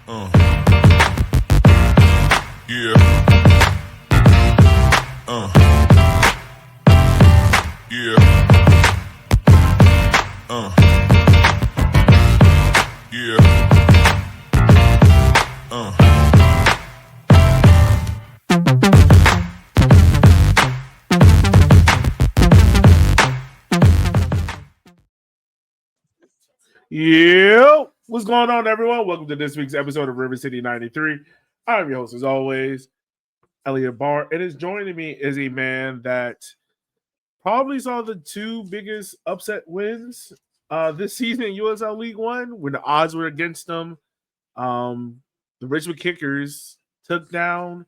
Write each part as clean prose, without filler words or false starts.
Uh, yeah. Yeah. Yeah. Yo, what's going on, everyone? Welcome to this week's episode of River City 93. I'm your host, as always, Elliot Barr. And is joining me is a man that probably saw the two biggest upset wins this season in USL League One when the odds were against them. The Richmond Kickers took down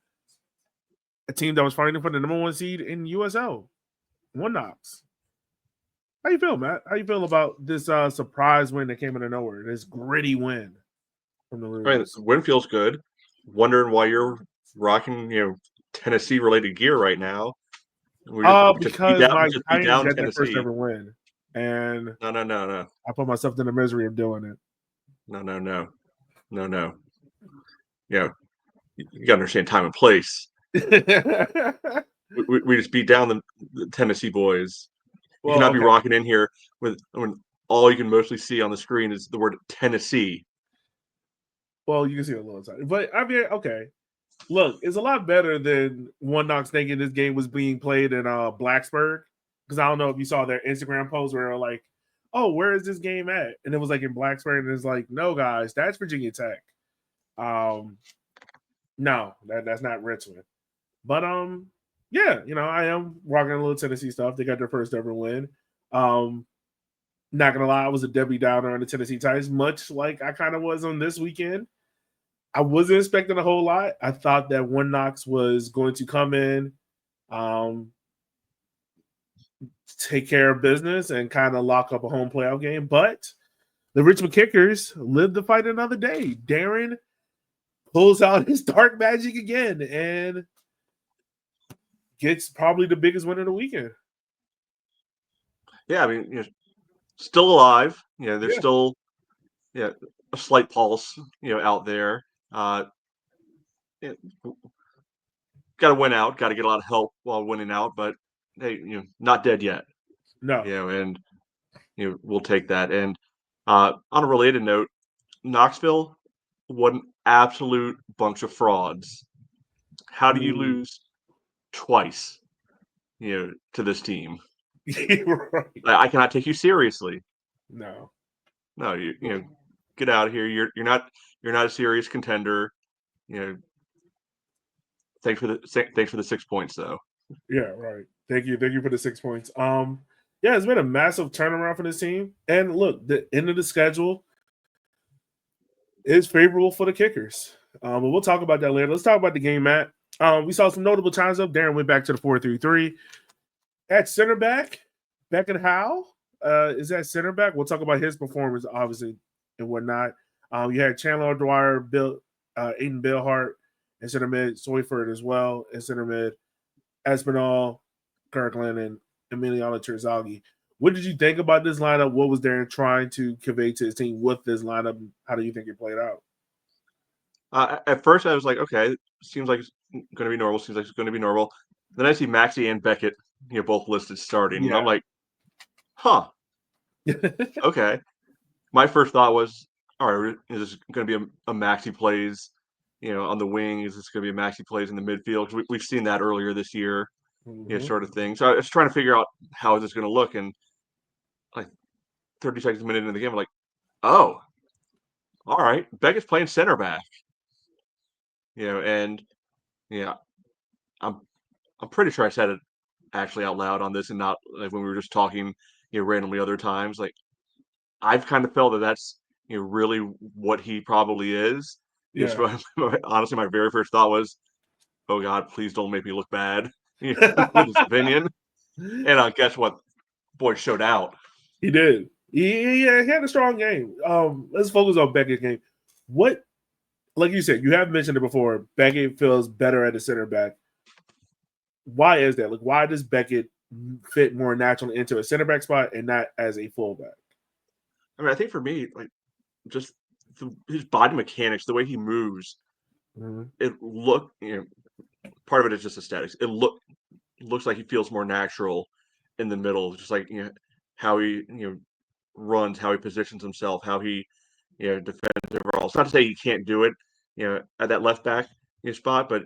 a team that was fighting for the number one seed in USL, Knoxs. How you feel, Matt? How you feel about this surprise win that came out of nowhere? This gritty win from the I mean, Losers. the win feels good. Wondering why you're rocking, Tennessee related gear right now. Because my We just beat Titans down got their first Tennessee. ever win, and No. I put myself in the misery of doing it. No. You gotta understand time and place. We just beat down the Tennessee boys. You Well, cannot be okay. rocking in here when all you can mostly see on the screen is the word Tennessee. Well, you can see a little side, but I mean, okay. Look, it's a lot better than One Knox thinking this game was being played in Blacksburg. Because I don't know if you saw their Instagram post where they're like, "Oh, where is this game at?" And it was like in Blacksburg, and it's like, "No, guys, that's Virginia Tech." No, that's not Richmond. But yeah, I am rocking a little Tennessee stuff. They got their first ever win. Not gonna lie, I was a Debbie Downer on the Tennessee Titans, much like I kind of was on this weekend. I wasn't expecting a whole lot. I thought that One Knox was going to come in, take care of business, and kind of lock up a home playoff game. But the Richmond Kickers lived to fight another day. Darren pulls out his dark magic again and gets probably the biggest win of the weekend. Yeah, I mean, still alive. There's Yeah. still a slight pulse, out there. Got to win out. Got to get a lot of help while winning out, but hey, not dead yet. No. And we'll take that. And on a related note, Knoxville, what an absolute bunch of frauds. How do you lose twice, to this team? Right. I cannot take you seriously. No. No, get out of here. You're not a serious contender. Thanks for the 6 points though. Yeah, right. Thank you for the 6 points. Yeah, it's been a massive turnaround for this team. And look, the end of the schedule is favorable for the Kickers. But we'll talk about that later. Let's talk about the game, Matt. We saw some notable times up. Darren went back to the 4-3-3. At center back, Beckett Howe is at center back. We'll talk about his performance, obviously, and whatnot. You had Chandler Dwyer, Aiden Billhart, and center mid, Soyford as well, and center mid, Espinal, Kirkland, and Emiliano Terzaghi. What did you think about this lineup? What was Darren trying to convey to his team with this lineup? How do you think it played out? At first, I was like, okay, seems like it's going to be normal. Seems like it's going to be normal. Then I see Maxey and Beckett, both listed starting, and I'm like, huh, okay. My first thought was, all right, is this going to be a Maxey plays, on the wing? Is this going to be a Maxey plays in the midfield? Because we've seen that earlier this year, sort of thing. So I was trying to figure out how is this going to look, and like 30 seconds, a minute into the game, I'm like, oh, all right, Beckett's playing center back, and yeah, I'm pretty sure I said it actually out loud on this and not like when we were just talking, randomly other times. Like I've kind of felt that that's really what he probably is. Yeah. Honestly, my very first thought was, "Oh God, please don't make me look bad," with his opinion. And guess what? Boy showed out. He did. He had a strong game. Let's focus on Beckett's game. What, like you said, you have mentioned it before. Beckett feels better at the center back. Why is that? Like, why does Beckett fit more naturally into a center back spot and not as a fullback? I mean, I think for me, like just his body mechanics, the way he moves, Mhm. it look part of it is just aesthetics. Looks like he feels more natural in the middle, just like how he runs, how he positions himself, how he defends overall. It's not to say he can't do it, at that left back spot, but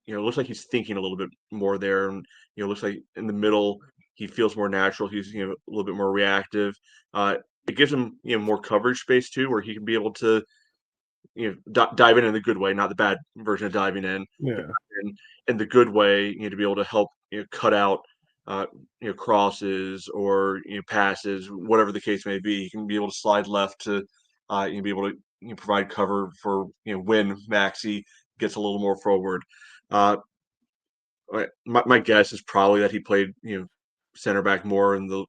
it looks like he's thinking a little bit more there, and looks like in the middle he feels more natural. He's a little bit more reactive. It gives him more coverage space too, where he can be able to dive in a good way, not the bad version of diving in, Yeah. in the good way, to be able to help cut out crosses or passes, whatever the case may be. He can be able to slide left to be able to provide cover for when Maxi gets a little more forward. Uh, my guess is probably that he played center back more in the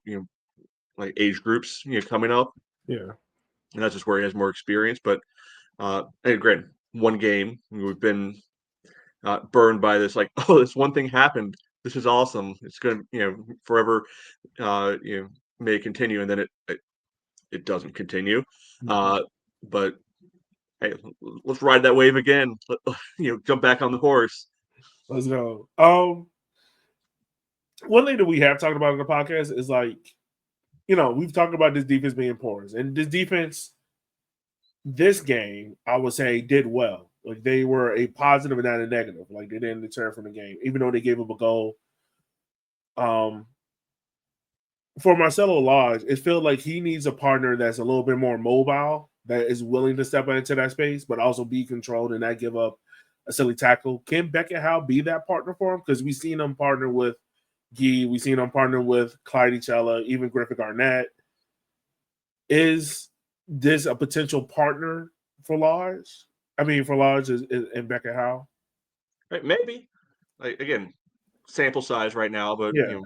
like age groups coming up, Yeah. and that's just where he has more experience. But and granted, one game we've been burned by this, like, oh, this one thing happened. This is awesome. It's going to, forever, may continue, and then it doesn't continue. Mhm. But hey, let's ride that wave again. Jump back on the horse. Let's go. One thing that we have talked about in the podcast is like, we've talked about this defense being porous, and this defense, this game, I would say, did well. Like they were a positive and not a negative. Like they didn't deter from the game, even though they gave up a goal. Um, for Marcelo Lodge, it feels like he needs a partner that's a little bit more mobile, that is willing to step into that space, but also be controlled and not give up a silly tackle. Can Beckenhow be that partner for him? Because we've seen him partner with Gee, we've seen him partner with Clyde Echella, even Griffith Garnett. Is this a potential partner for Lodge? I mean, for Lodge and Beckenhow? Right? Maybe. Like, again, sample size right now, but Yeah.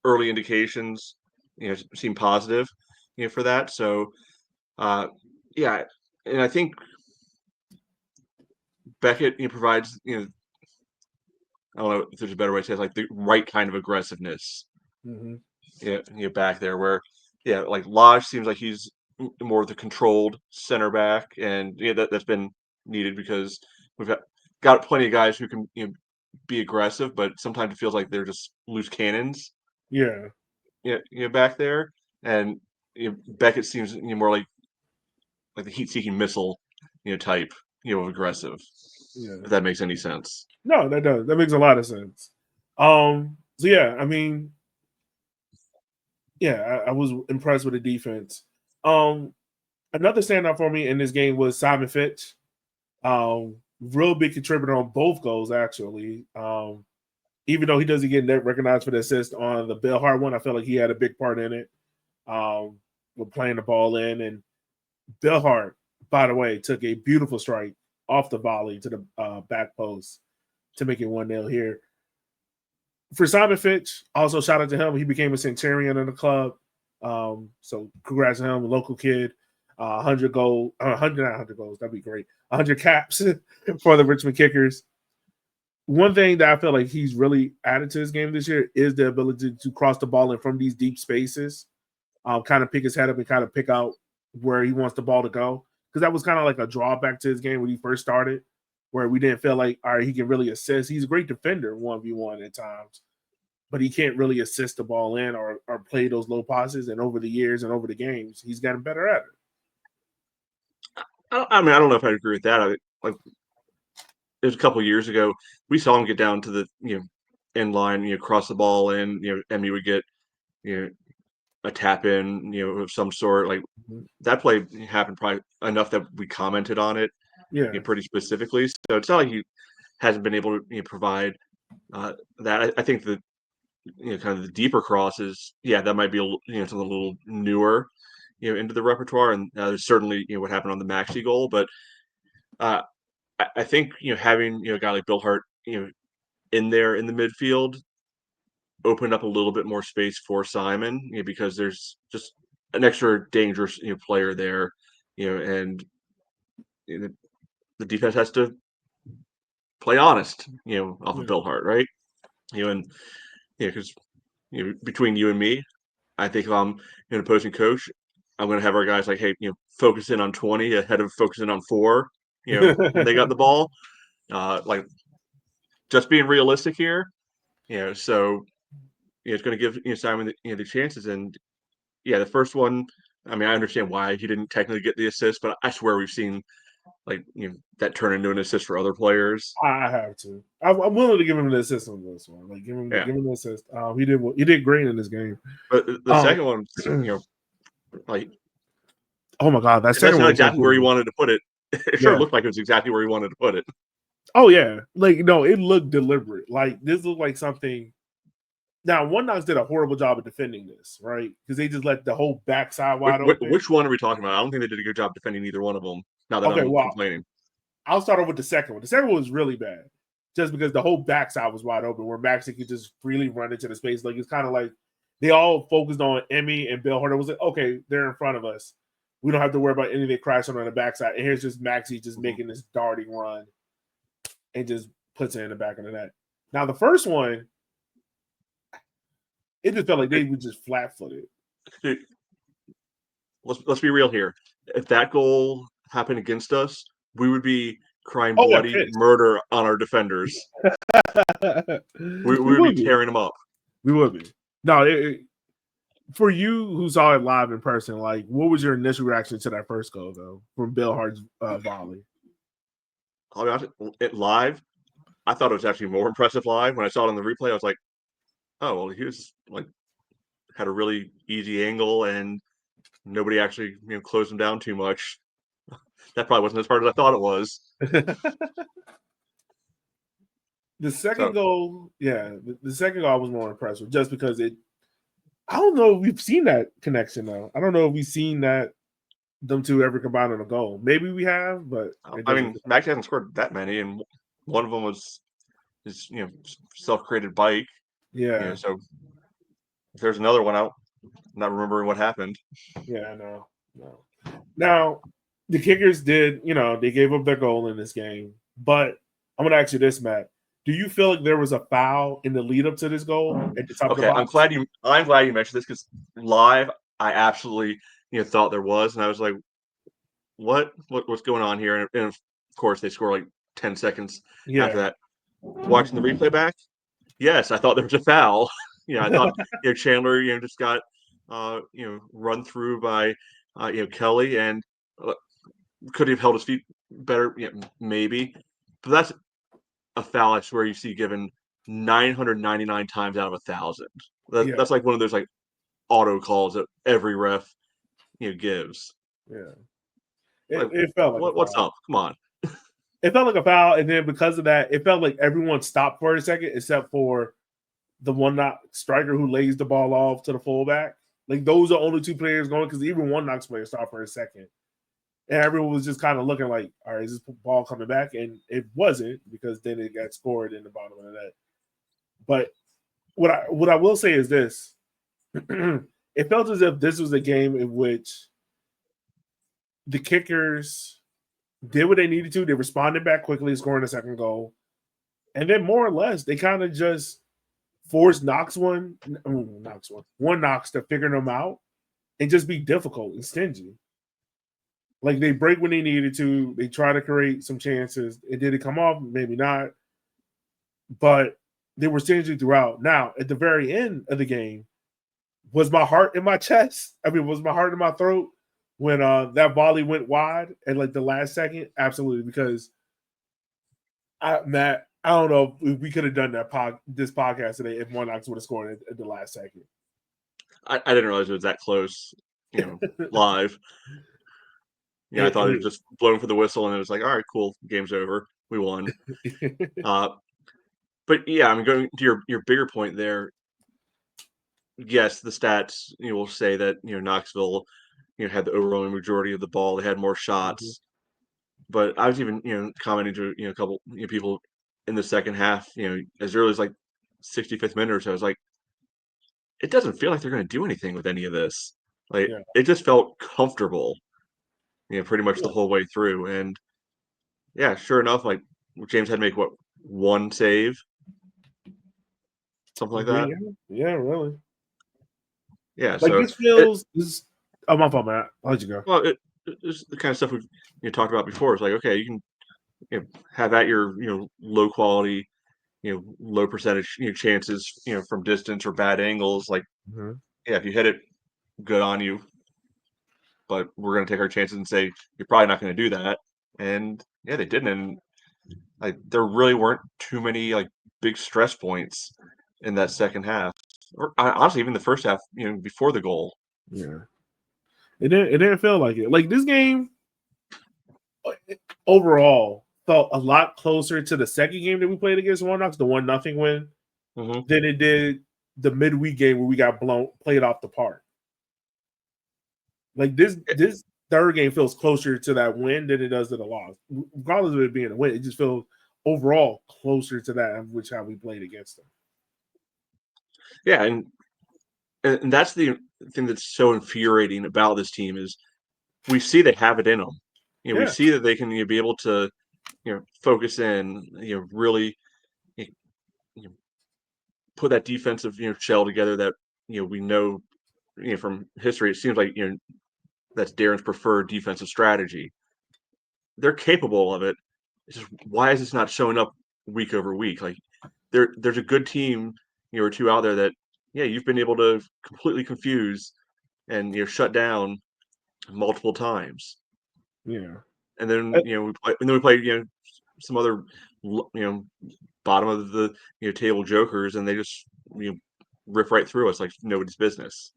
early indications, seem positive, for that. So, yeah, and I think Beckett provides I don't know if there's a better way to say it, like the right kind of aggressiveness. Mm-hmm. Back there where, like Lodge seems like he's more the controlled center back, and that's been needed because we've got plenty of guys who can be aggressive, but sometimes it feels like they're just loose cannons. Yeah. Back there, and Beckett seems more like the heat-seeking missile, type, of aggressive. Yeah. If that makes any sense. No, that does. That makes a lot of sense. So yeah, I mean, yeah, I was impressed with the defense. Um, Another standout for me in this game was Simon Fitch. Real big contributor on both goals, actually. Even though he doesn't get recognized for the assist on the Bill Hart one, I felt like he had a big part in it. With playing the ball in, and Bill Hart, by the way, took a beautiful strike off the volley to the back post to make it 1-0 here. For Simon Fitch, also shout out to him. He became a Centurion in the club. So congrats to him, local kid. 100 goals, 100, not 100 goals. That'd be great. 100 caps for the Richmond Kickers. One thing that I feel like he's really added to his game this year is the ability to cross the ball in from these deep spaces, kind of pick his head up and kind of pick out where he wants the ball to go. Because that was kind of like a drawback to his game when he first started, where we didn't feel like, all right, he can really assist. He's a great defender 1v1 at times, but he can't really assist the ball in or play those low passes. And over the years and over the games, he's gotten better at it. I mean, I don't know if I agree with that. Like it was a couple of years ago, we saw him get down to the end line, cross the ball in. Emmy would get you know a tap in, of some sort. Like Mhm. that play happened probably enough that we commented on it, Yeah. pretty specifically. So it's not like he hasn't been able to provide that. I think that kind of the deeper crosses, that might be something a little newer, into the repertoire. And there's certainly what happened on the Maxi goal, but uh, I think having a guy like Bill Hart in there in the midfield opened up a little bit more space for Simon, because there's just an extra dangerous player there, and you know, the defense has to play honest, off of Yeah. Bill Hart, right? And because between you and me, I think if I'm an opposing coach, I'm going to have our guys like, hey, focus in on 20 ahead of focusing on 4. When they got the ball, like just being realistic here. So it's going to give Simon the chances. And the first one, I mean, I understand why he didn't technically get the assist, but I swear we've seen like that turn into an assist for other players. I have to. I'm willing to give him an assist on this one. Like give him an assist. He did great in this game. But the second one, like, oh my god, that's not exactly where he wanted to put it. It sure looked like it was exactly where he wanted to put it. Oh yeah, like no, it looked deliberate. Like this looked like something. Now, One Knox did a horrible job of defending this, right? Because they just let the whole backside wide open. Which one are we talking about? I don't think they did a good job defending either one of them. Now that I'm complaining. I'll start off with the second one. The second one was really bad, just because the whole backside was wide open, where Maxey could just freely run into the space. Like it's kind of like they all focused on Emmy and Bill Harder. Was like, okay, they're in front of us. We don't have to worry about anything crashing on the backside. And here's just Maxey just making this darting run and just puts it in the back of the net. Now the first one, it just felt like they were just flat-footed. Let's be real here. If that goal happened against us, we would be crying bloody murder on our defenders. we would be tearing them up. We would be. No, for you who saw it live in person, like, what was your initial reaction to that first goal, though, from Bill Hart's volley? I'll be honest, live, I thought it was actually more impressive live. When I saw it on the replay, I was like, oh, well, he was like had a really easy angle and nobody actually closed him down too much. That probably wasn't as hard as I thought it was. The second goal, the second goal was more impressive just because I don't know if we've seen that connection though. I don't know if we've seen that them two ever combined on a goal. Maybe we have, but I mean, Max hasn't scored that many, and one of them was his self-created bike. Yeah. So if there's another one out, not remembering what happened. Yeah, no. Now, the Kickers did, they gave up their goal in this game. But I'm going to ask you this, Matt. Do you feel like there was a foul in the lead up to this goal at the top of the box? I'm glad you mentioned this because live, I absolutely thought there was, and I was like, what's going on here? And of course, they score like 10 seconds after that. Watching the replay back, yes, I thought there was a foul. I thought Chandler just got run through by Kelly and could have held his feet better, maybe. But that's a foul I swear you see given 999 times out of 1,000. That's like one of those like auto calls that every ref gives. Yeah, it felt like what's up? Come on. It felt like a foul, and then because of that, it felt like everyone stopped for a second, except for the One Knox striker who lays the ball off to the fullback. Like those are only two players going because even One Knox player stopped for a second, and everyone was just kind of looking like, "All right, is this ball coming back?" And it wasn't because then it got scored in the bottom of the net. But what I will say is this: it felt as if this was a game in which the Kickers did what they needed to. They responded back quickly, scoring a second goal. And then more or less, they kind of just forced One Knox to figure them out and just be difficult and stingy. Like they break when they needed to. They try to create some chances. And did it come off? Maybe not. But they were stingy throughout. Now, at the very end of the game, was my heart in my chest? Was my heart in my throat? When that volley went wide at like the last second, absolutely. Because Matt, I don't know if we could have done this podcast today if One Knox would have scored at the last second. I didn't realize it was that close, live. I thought it was just blown for the whistle, and it was like, all right, cool, game's over, we won. But yeah, I'm going to your bigger point there. Yes, the stats will say that Knoxville had the overwhelming majority of the ball. They had more shots. But I was even, commenting to, a couple people in the second half, as early as like 65th minute or so. I was like, it doesn't feel like they're going to do anything with any of this. Like, it just felt comfortable, pretty much the whole way through. And yeah, sure enough, like James had to make one save? Something like that? Yeah, really. Yeah, like so this feels Oh, my fault, man. I'll let you go. Well, it's the kind of stuff we've talked about before. It's like, okay, you can have at your low quality, low percentage chances from distance or bad angles. Like, Mhm. yeah, if you hit it, good on you. But we're going to take our chances and say you're probably not going to do that. And yeah, they didn't. And like there really weren't too many like big stress points in that second half, or honestly even the first half. Before the goal. Yeah, it didn't feel like it. Like this game overall felt a lot closer to the second game that we played against Knoxs, the 1-0 win, Mm-hmm. than it did the midweek game where we got played off the park. Like this third game feels closer to that win than it does to the loss. Regardless of it being a win, it just feels overall closer to that, which how we played against them. Yeah, and that's the thing that's so infuriating about this team is we see they have it in them. We see that they can be able to focus in, really put that defensive shell together that we know from history. It seems like that's Darren's preferred defensive strategy. They're capable of it. It's just why is this not showing up week over week? Like there's a good team or two out there that you've been able to completely confuse and shut down multiple times. Yeah, And then we play some other bottom of the table jokers, and they just riff right through us like nobody's business.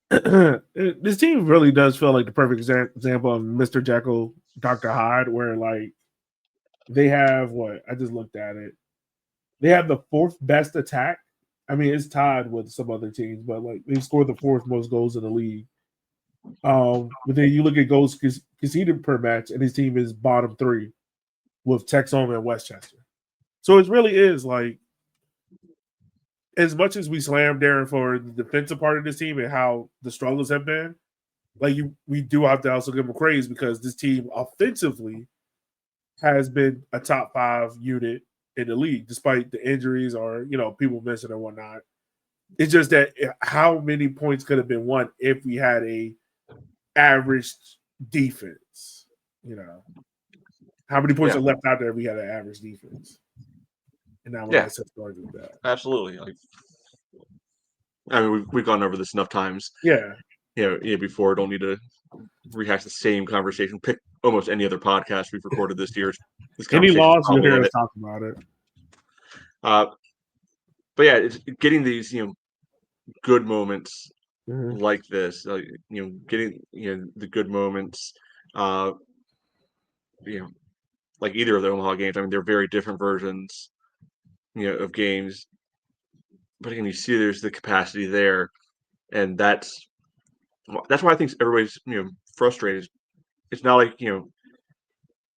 This team really does feel like the perfect example of Mr. Jekyll, Dr. Hyde, where like they have what I just looked at it. They have the fourth best attack. I mean, it's tied with some other teams, but like they scored the fourth most goals in the league. But then you look at goals conceded per match, and his team is bottom 3 with Texoma and Westchester. So it really is like, as much as we slam Darren for the defensive part of this team and how the struggles have been, like we do have to also give him praise because this team offensively has been a top 5 unit in the league, despite the injuries or people missing and whatnot. It's just that how many points could have been won if we had a average defense? How many points are left out there if we had an average defense? And now we're not starting with that. Absolutely. Like, I mean, we've gone over this enough times. Yeah. Before. Don't need to rehash the same conversation. Pick almost any other podcast we've recorded this year. Any loss, you'll hear us talk about it. But yeah, it's getting these good moments like this. Getting the good moments. Like either of the Omaha games. I mean, they're very different versions of games. But again, you see there's the capacity there, and that's why I think everybody's frustrated. It's not like into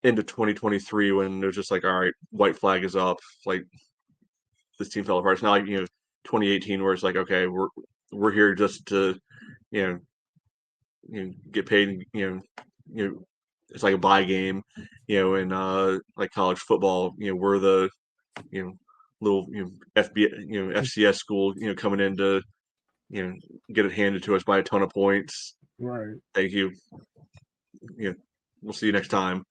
2023 when it was just like, all right, white flag is up, like this team fell apart. It's not like 2018 where it's like, okay, we're here just to get paid. It's like a buy game. In like college football, we're the little FCS school coming in to get it handed to us by a ton of points. Right. Thank you. We'll see you next time.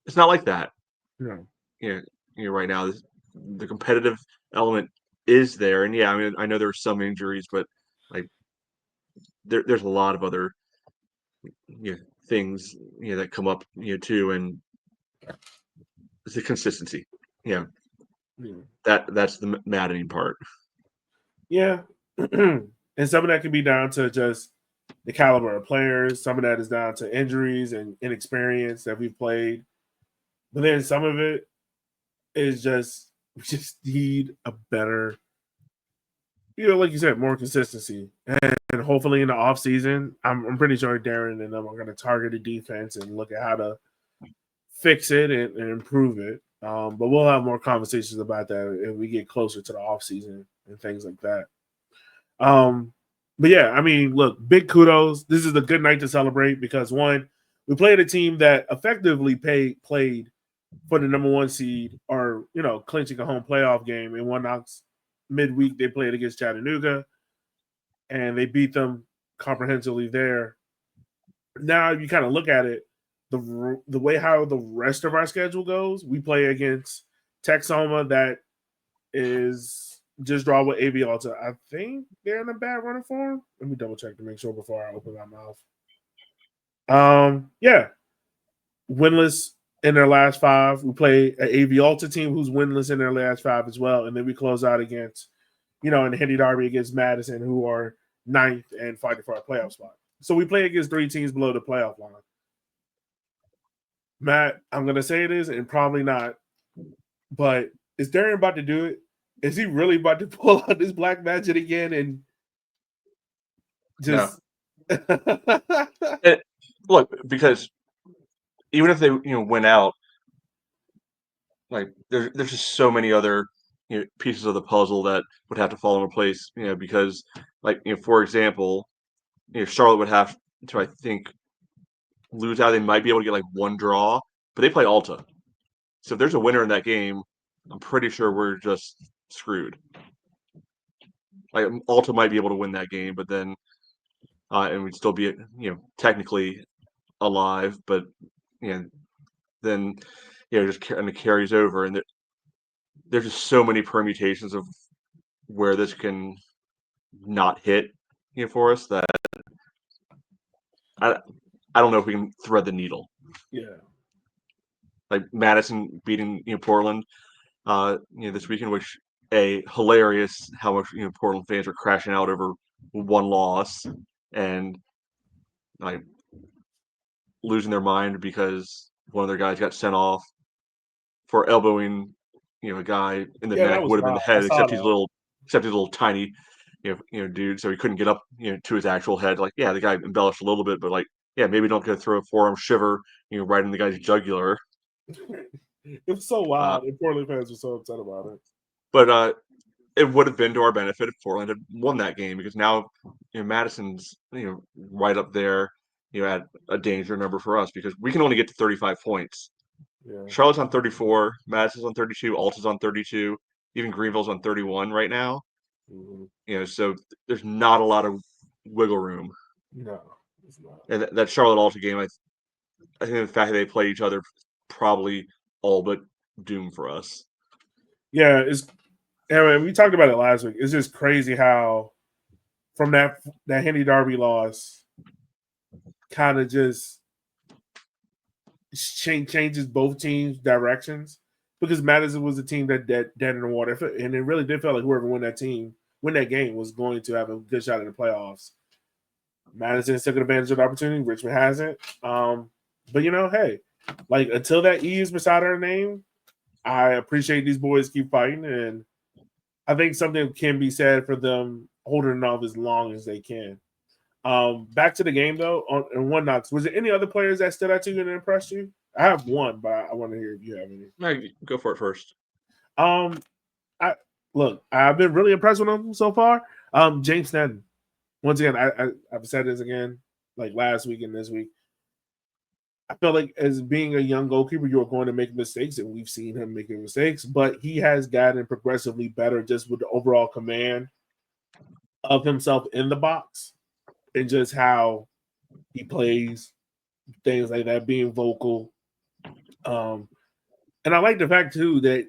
It's not like that. No. Right now the competitive element is there, and I mean I know there's some injuries, but like there's a lot of other things that come up too, and it's the consistency. That's the maddening part. Yeah. And some of that can be down to just the caliber of players. Some of that is down to injuries and inexperience that we've played. But then some of it is just we just need a better, like you said, more consistency. And hopefully in the offseason, I'm pretty sure Darren and them are going to target the defense and look at how to fix it and improve it. But we'll have more conversations about that if we get closer to the offseason and things like that. But yeah, I mean, look, big kudos. This is a good night to celebrate because one, we played a team that effectively played for the number 1 seed or, clinching a home playoff game. In Knoxs midweek, they played against Chattanooga and they beat them comprehensively there. Now you kind of look at it, the way how the rest of our schedule goes. We play against Texoma, that is just draw with AV Alta. I think they're in a bad running form. Let me double check to make sure before I open my mouth. Yeah, winless in their last 5. We play an AV Alta team who's winless in their last 5 as well, and then we close out against, in the Henry Derby against Madison, who are 9th and fighting for a playoff spot. So we play against 3 teams below the playoff line. Matt, I'm gonna say it is, and probably not, but is Darian about to do it? Is he really about to pull out this black magic again and just look, because even if they went out, like there's just so many other pieces of the puzzle that would have to fall into place, because for example, Charlotte would have to, I think, lose out. They might be able to get like 1 draw, but they play Alta. So if there's a winner in that game, I'm pretty sure we're just screwed. Like Alta might be able to win that game, but then and we'd still be technically alive, but then just kind of carries over, and there's just so many permutations of where this can not hit for us that I don't know if we can thread the needle. Yeah. Like Madison beating Portland this weekend, which hilarious how much Portland fans are crashing out over 1 loss and like losing their mind because one of their guys got sent off for elbowing a guy in the neck, would have been the head, except he's a little tiny dude, so he couldn't get up to his actual head. Like, yeah, the guy embellished a little bit, but like, yeah, maybe don't go throw a forearm shiver right in the guy's jugular. It was so wild, and Portland fans were so upset about it. But it would have been to our benefit if Portland had won that game, because now Madison's right up there at a danger number for us, because we can only get to 35 points. Yeah. Charlotte's on 34, Madison's on 32, Alta's on 32, even Greenville's on 31 right now. Mm-hmm. So there's not a lot of wiggle room. No, it's not. And that Charlotte Alta game, I think the fact that they play each other probably all but doom for us. Yeah, we talked about it last week. It's just crazy how from that Henry Derby loss kind of just changes both teams' directions, because Madison was a team that dead in the water, and it really did feel like whoever win that game was going to have a good shot in the playoffs. Madison's taking advantage of the opportunity. Richmond hasn't. But hey, like until that E is beside our name, I appreciate these boys keep fighting, and I think something can be said for them holding it off as long as they can. Back to the game though, on one Knoxs, was there any other players that stood out to you and impressed you? I have one, but I want to hear if you have any. No, go for it first. I've been really impressed with him so far. James Sneddon. Once again, I've said this again, like last week and this week. I feel like as being a young goalkeeper, you're going to make mistakes, and we've seen him making mistakes, but he has gotten progressively better just with the overall command of himself in the box and just how he plays, things like that, being vocal. And I like the fact, too, that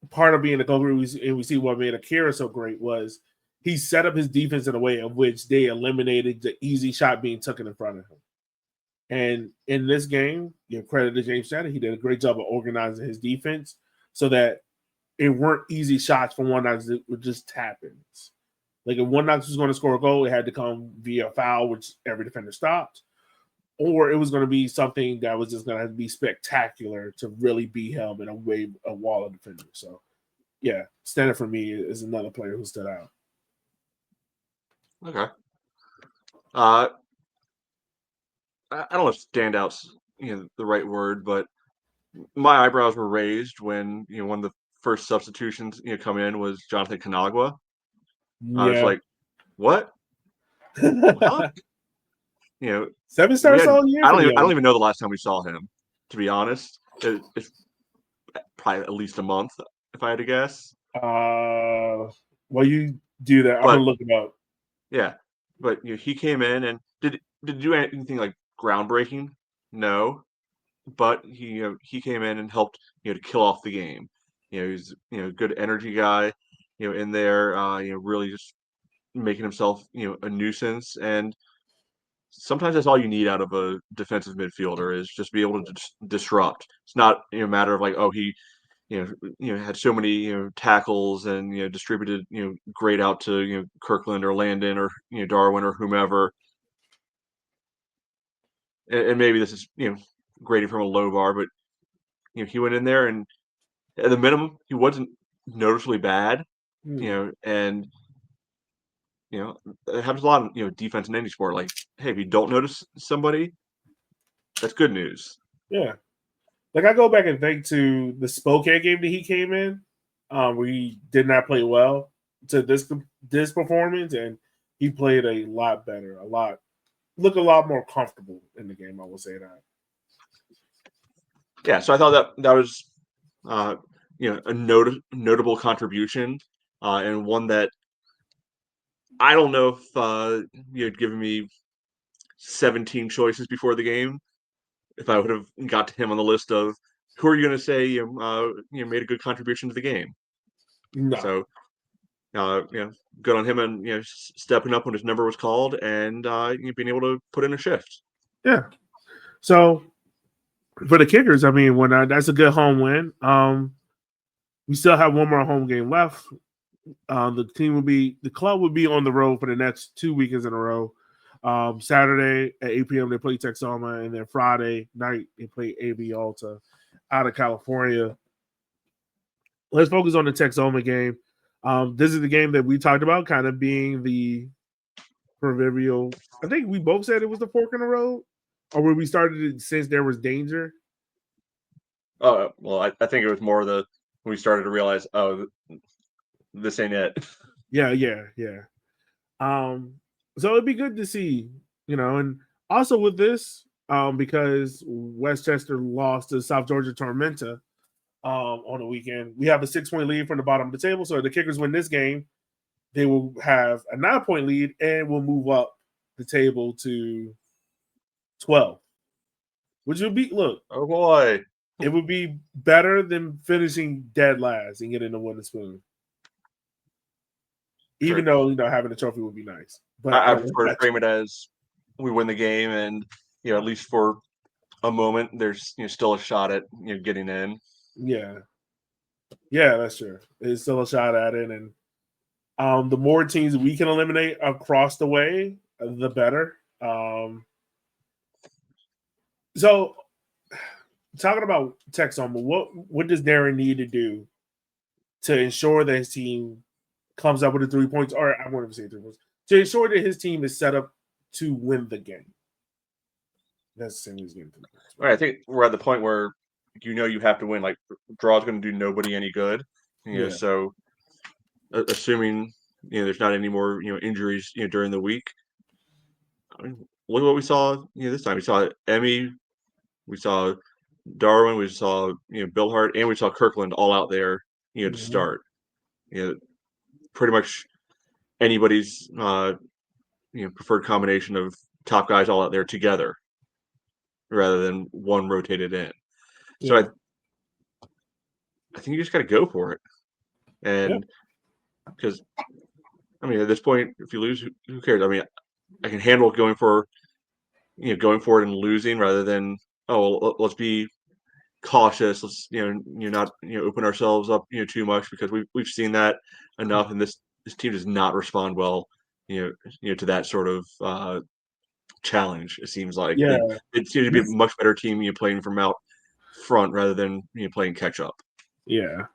part of being a goalkeeper, and we see what made Akira so great, was he set up his defense in a way of which they eliminated the easy shot being taken in front of him. And in this game, credit to James Sneddon, he did a great job of organizing his defense so that it weren't easy shots from One Knoxs that were just tap-ins. Like if One Knoxs was going to score a goal, it had to come via foul, which every defender stopped, or it was going to be something that was just going to have to be spectacular to really be held in a wall of defenders. So, yeah, Sneddon for me is another player who stood out. Okay. I don't know if standouts, the right word, but my eyebrows were raised when one of the first substitutions come in was Jonathan Kanagwa. Yeah. I was like, what? What? 7 stars all year. I don't even know the last time we saw him, to be honest. It's probably at least a month, if I had to guess. Well, you do that. I'm gonna look it up. Yeah, but he came in and did do anything like groundbreaking? No, but he came in and helped to kill off the game. He's a good energy guy. In there, really just making himself a nuisance. And sometimes that's all you need out of a defensive midfielder is just be able to disrupt. It's not a matter of like, oh, he had so many tackles and distributed great out to Kirkland or Landon or Darwin or whomever. And maybe this is grading from a low bar, but he went in there and at the minimum he wasn't noticeably bad. And it happens a lot in defense in any sport. Like, hey, if you don't notice somebody, that's good news. Yeah. Like I go back and think to the Spokane game that he came in, where he did not play well to this performance, and he played a lot better, looked a lot more comfortable in the game. I will say that. Yeah, so I thought that was a notable contribution, and one that I don't know if you had given me 17 choices before the game, if I would have got to him on the list of who are you going to say made a good contribution to the game. No. So good on him and stepping up when his number was called and being able to put in a shift. Yeah. So for the Kickers, I mean, that's a good home win. We still have one more home game left. The club would be on the road for the next 2 weekends in a row. Saturday at 8 p.m. they play Texoma, and then Friday night they play AB Alta out of California. Let's focus on the Texoma game. This is the game that we talked about kind of being the proverbial. I think we both said it was the fork in the road, or when we started it since there was danger. Well, I think it was more when we started to realize, oh, this ain't it. Yeah. So it'd be good to see, and also with this, because Westchester lost to South Georgia Tormenta on the weekend, we have a 6-point lead from the bottom of the table. So if the Kickers win this game, they will have a 9-point lead and will move up the table to 12, which would be oh boy, it would be better than finishing dead last and getting the wooden spoon. Even though having a trophy would be nice, but I prefer to frame it as we win the game, and at least for a moment, there's still a shot at getting in. Yeah, that's true. It's still a shot at it, and the more teams we can eliminate across the way, the better. So, talking about Texoma, what does Darren need to do to ensure that his team comes up with the 3 points, or I won't even say 3 points, to ensure that his team is set up to win the game? That's the same as game. All right, I think we're at the point where you have to win. Like, draw's going to do nobody any good. So assuming there's not any more injuries during the week. I mean, look at what we saw this time. We saw Emmy, we saw Darwin, we saw Bill Hart, and we saw Kirkland all out there to start. Pretty much anybody's preferred combination of top guys all out there together rather than one rotated in. So I think you just got to go for it. And because, I mean, at this point, if you lose, who cares? I mean, I can handle going for it and losing rather than, let's be cautious. Let's, not, open ourselves up, too much because we've seen that enough. And this team does not respond well, to that sort of challenge. It seems like it seems to be a much better team playing from out front rather than playing catch up. Yeah,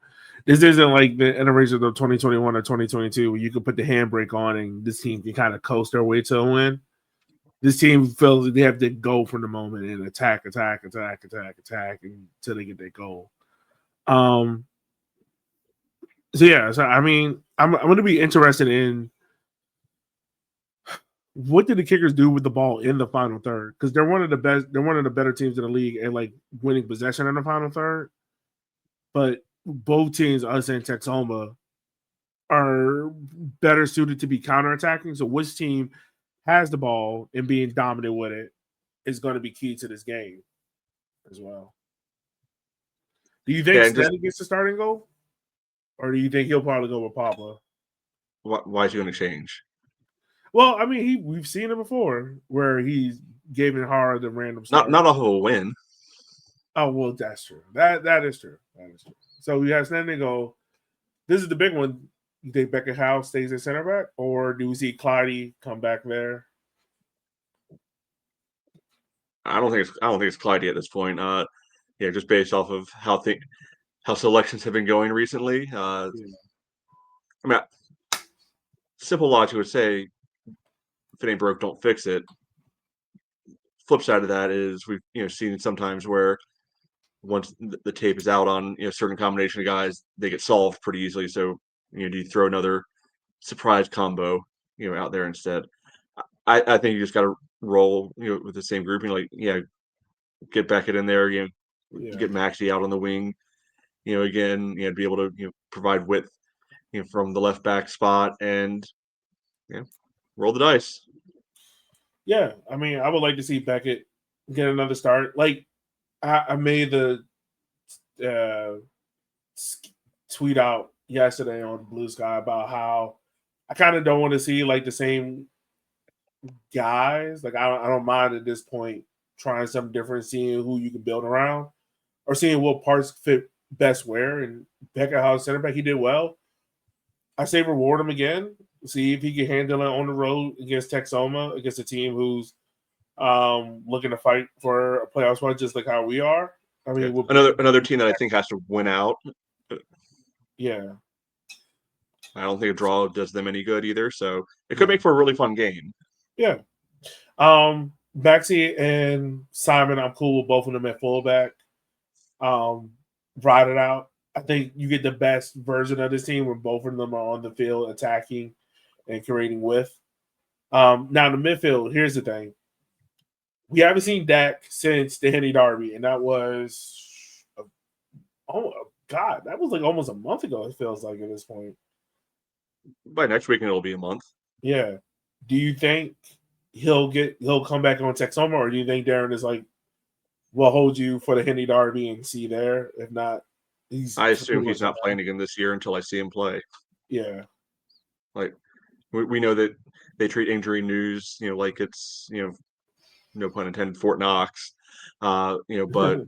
this isn't like the iterations of 2021 or 2022 where you can put the handbrake on and this team can kind of coast their way to a win. This team feels like they have to go from the moment and attack until they get their goal. So I mean, I'm going to be interested in what did the Kickers do with the ball in the final third? Because they're one of the best. They're one of the better teams in the league at like winning possession in the final third. But both teams, us and Texoma, are better suited to be counterattacking. So which team has the ball and being dominant with it is going to be key to this game as well. Do you think Stanley gets the starting goal? Or do you think he'll probably go with Pablo? Why is he going to change? Well, I mean, we've seen it before where he gave it hard the random start. Not off of a win. Oh, well, that's true. That is true. That is true. So we have Stanley go. This is the big one. You think Beckett Howe stays at center back, or do we see Clyde come back there? I don't think it's Clyde at this point. Just based off of how selections have been going recently. I mean, simple logic would say, if it ain't broke, don't fix it. Flip side of that is we've seen sometimes where once the tape is out on a certain combination of guys, they get solved pretty easily. So do you throw another surprise combo out there instead? I think you just got to roll with the same grouping. Get Beckett in there. Get Maxey out on the wing. Again, be able to provide width from the left back spot and roll the dice. Yeah, I mean, I would like to see Beckett get another start. Like I made the tweet out yesterday on Blue Sky about how I kind of don't want to see like the same guys. Like I don't mind at this point trying something different, seeing who you can build around, or seeing what parts fit best where. And Beckett House center back, he did well. I say reward him again. See if he can handle it on the road against Texoma, against a team who's looking to fight for a playoff spot, just like how we are. I mean, another team that I think has to win out. Yeah, I don't think a draw does them any good either. So it could make for a really fun game. Yeah. Maxey and Simon, I'm cool with both of them at fullback. Ride it out. I think you get the best version of this team when both of them are on the field attacking and creating width. Now in the midfield, here's the thing. We haven't seen Dak since the Henny Derby, and that was that was like almost a month ago, it feels like at this point. By next weekend it'll be a month. Yeah. Do you think he'll come back on Texoma, or do you think Darren is like, we'll hold you for the Henny Derby and see there? If not, I assume he's not playing again this year until I see him play. Yeah. Like we know that they treat injury news, like it's, no pun intended, Fort Knox. But I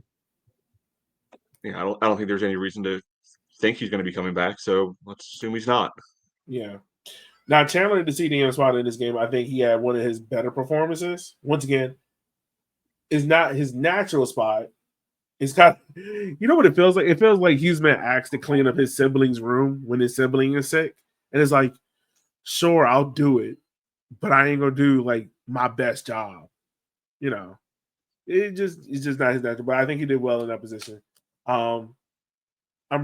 don't think there's any reason to think he's going to be coming back. So let's assume he's not. Yeah. Now Chandler, the CDM spot in this game, I think he had one of his better performances. Once again, is not his natural spot. It's kind of, you know what it feels like? It feels like he's been asked to clean up his sibling's room when his sibling is sick. And it's like, sure, I'll do it, but I ain't gonna do like my best job. It's just not his natural. But I think he did well in that position. I'm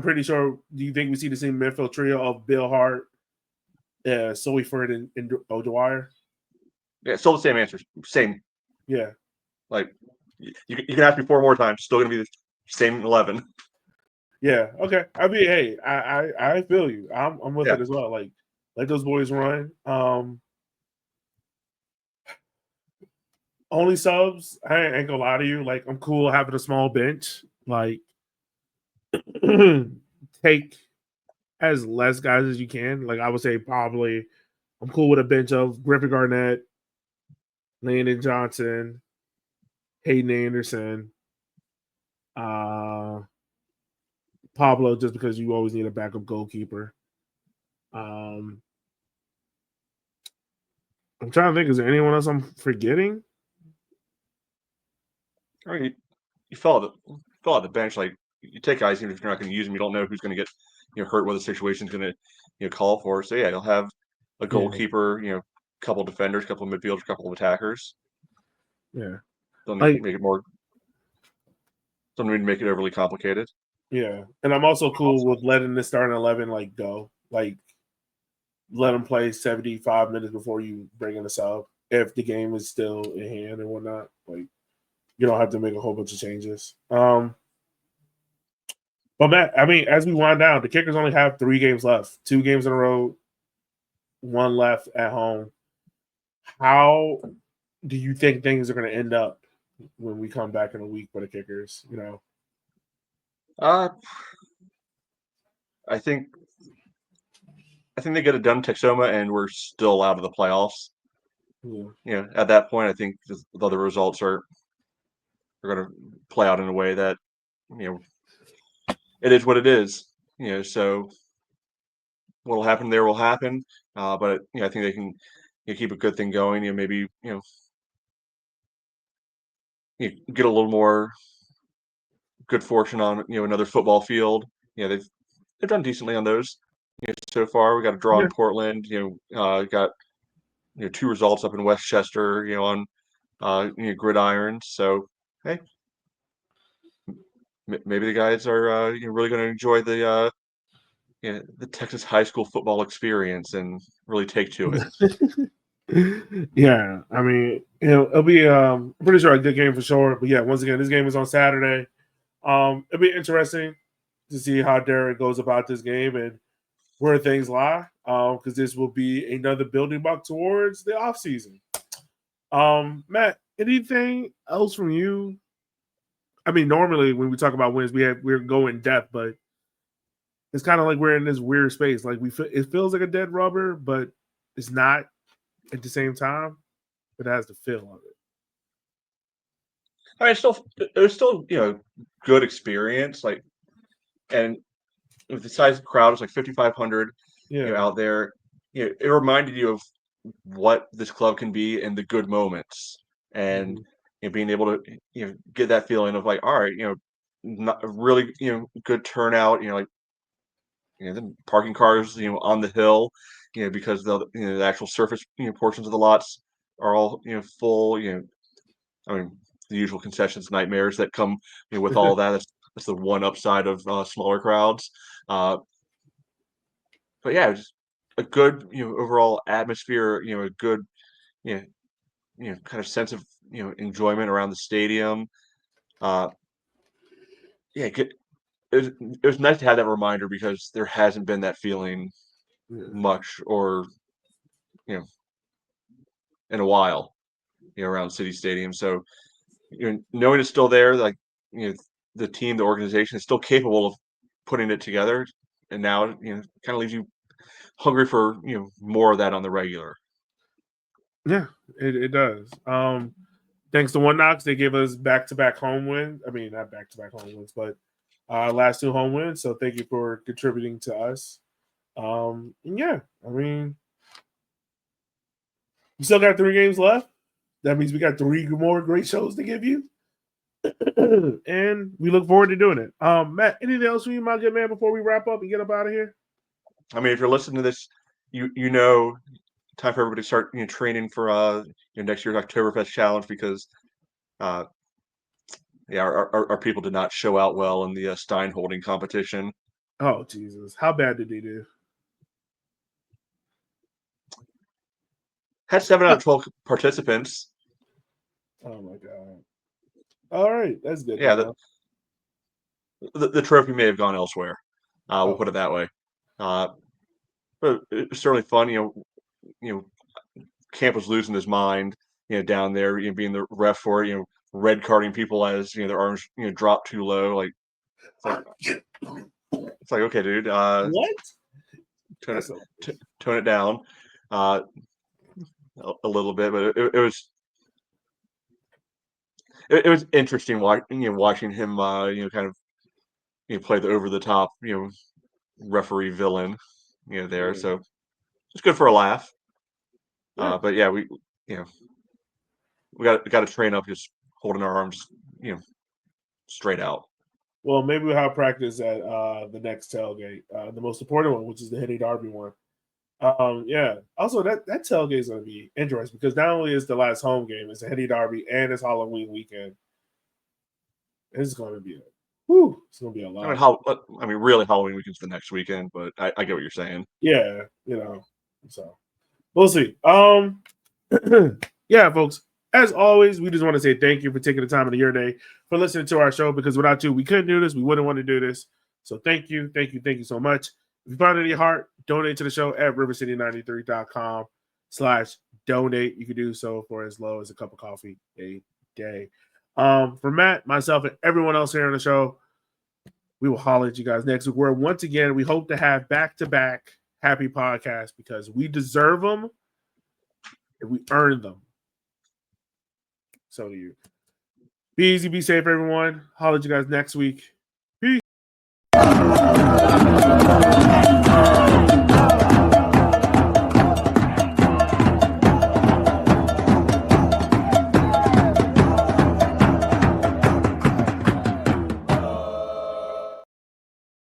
pretty sure. Do you think we see the same midfield trio of Bill Hart, Soyford, and O'Dwyer? Yeah, still the same answers. Same. Yeah. Like you can ask me 4 more times. Still gonna be the same 11. Yeah. Okay. I mean, hey, I feel you. I'm with it as well. Like, let those boys run. Only subs, I ain't gonna lie to you. Like, I'm cool having a small bench. Like, take as less guys as you can. Like, I would say probably I'm cool with a bench of Griffin Garnett, Landon Johnson, Hayden Anderson, Pablo, just because you always need a backup goalkeeper. I'm trying to think, is there anyone else I'm forgetting? I mean, you fill out the bench. Like, you take guys, even if you're not going to use them, you don't know who's going to get hurt, what the situation's going to call for. So yeah, you'll have a goalkeeper, couple defenders, couple of midfielders, couple of attackers. Yeah, Don't need to make it more. Don't need to make it overly complicated. Yeah, and I'm also cool with letting the starting 11 like go, like let them play 75 minutes before you bring in a sub if the game is still in hand and whatnot. Like, you don't have to make a whole bunch of changes. But Matt, I mean, as we wind down, the Kickers only have 3 games left, 2 games on the road, 1 left at home. How do you think things are going to end up when we come back in a week for the Kickers? You know, I think they get it done, Texoma, and we're still out of the playoffs. yeah. At that point, I think the other results are going to play out in a way that it is what it is. So what'll happen there will happen. But I think they can keep a good thing going. Maybe get a little more good fortune on another football field. They've done decently on those so far. We got a draw in Portland. Got 2 results up in Westchester. On gridirons. So hey, maybe the guys are really going to enjoy the Texas high school football experience and really take to it. Yeah, I mean, it'll be pretty sure a good game for sure. But yeah, once again, this game is on Saturday. It'll be interesting to see how Derek goes about this game and where things lie. Because this will be another building block towards the offseason. Matt, anything else from you? I mean, normally when we talk about wins, we're going depth, but it's kind of like we're in this weird space. Like it feels like a dead rubber, but it's not at the same time. It has the feel of it. I mean, it was still good experience. Like, and with the size of the crowd, it's like 5,500. Out there. It reminded you of what this club can be in the good moments, and being able to get that feeling of like, all right, not really good turnout. Like the parking cars on the hill, because the actual surface portions of the lots are all full. I mean, the usual concessions nightmares that come with all of that. That's the one upside of smaller crowds. But yeah, just a good overall atmosphere. A good kind of sense of enjoyment around the stadium. It was nice to have that reminder because there hasn't been that feeling much or in a while around City Stadium. So knowing it's still there, like the team, the organization is still capable of putting it together, and now kind of leaves you hungry for more of that on the regular. Yeah, it does. Thanks to One Knoxs, they gave us back-to-back home wins. I mean, not back-to-back home wins, but last 2 home wins. So thank you for contributing to us. And yeah, I mean, we still got 3 games left. That means we got 3 more great shows to give you. And we look forward to doing it. Matt, anything else from you, my good man, before we wrap up and get up out of here? I mean, if you're listening to this, you know, time for everybody to start training for next year's Oktoberfest challenge because our people did not show out well in the Stein holding competition. Oh Jesus, how bad did they do? Had 7 out of 12 participants. Oh my god! All right, that's good. Yeah, the trophy may have gone elsewhere. We'll put it that way. But it was certainly fun. Camp was losing his mind. Down there, being the ref for it. Red carding people as their arms drop too low. Like it's like okay, dude. What? Tone it down a little bit, but it was interesting watching him kind of play the over the top referee villain there. So it's good for a laugh. Yeah. But yeah, we got to train up just holding our arms straight out. Well, maybe we'll have practice at the next tailgate, the most important one, which is the Henny Derby one. Yeah. Also, that tailgate is going to be interesting because not only is the last home game, it's the Henny Derby and it's Halloween weekend. It's going to be it's going to be a lot. I mean, really, Halloween weekend's the next weekend, but I get what you're saying. Yeah, so we'll see. Yeah, folks. As always, we just want to say thank you for taking the time of your day for listening to our show because without you, we couldn't do this. We wouldn't want to do this. So thank you so much. If you find it in your heart, donate to the show at rivercity93.com/donate. You can do so for as low as a cup of coffee a day. For Matt, myself, and everyone else here on the show, we will holler at you guys next week. Where once again, we hope to have back-to-back happy podcasts because we deserve them and we earn them. So do you. Be easy, be safe, everyone. Holler at you guys next week.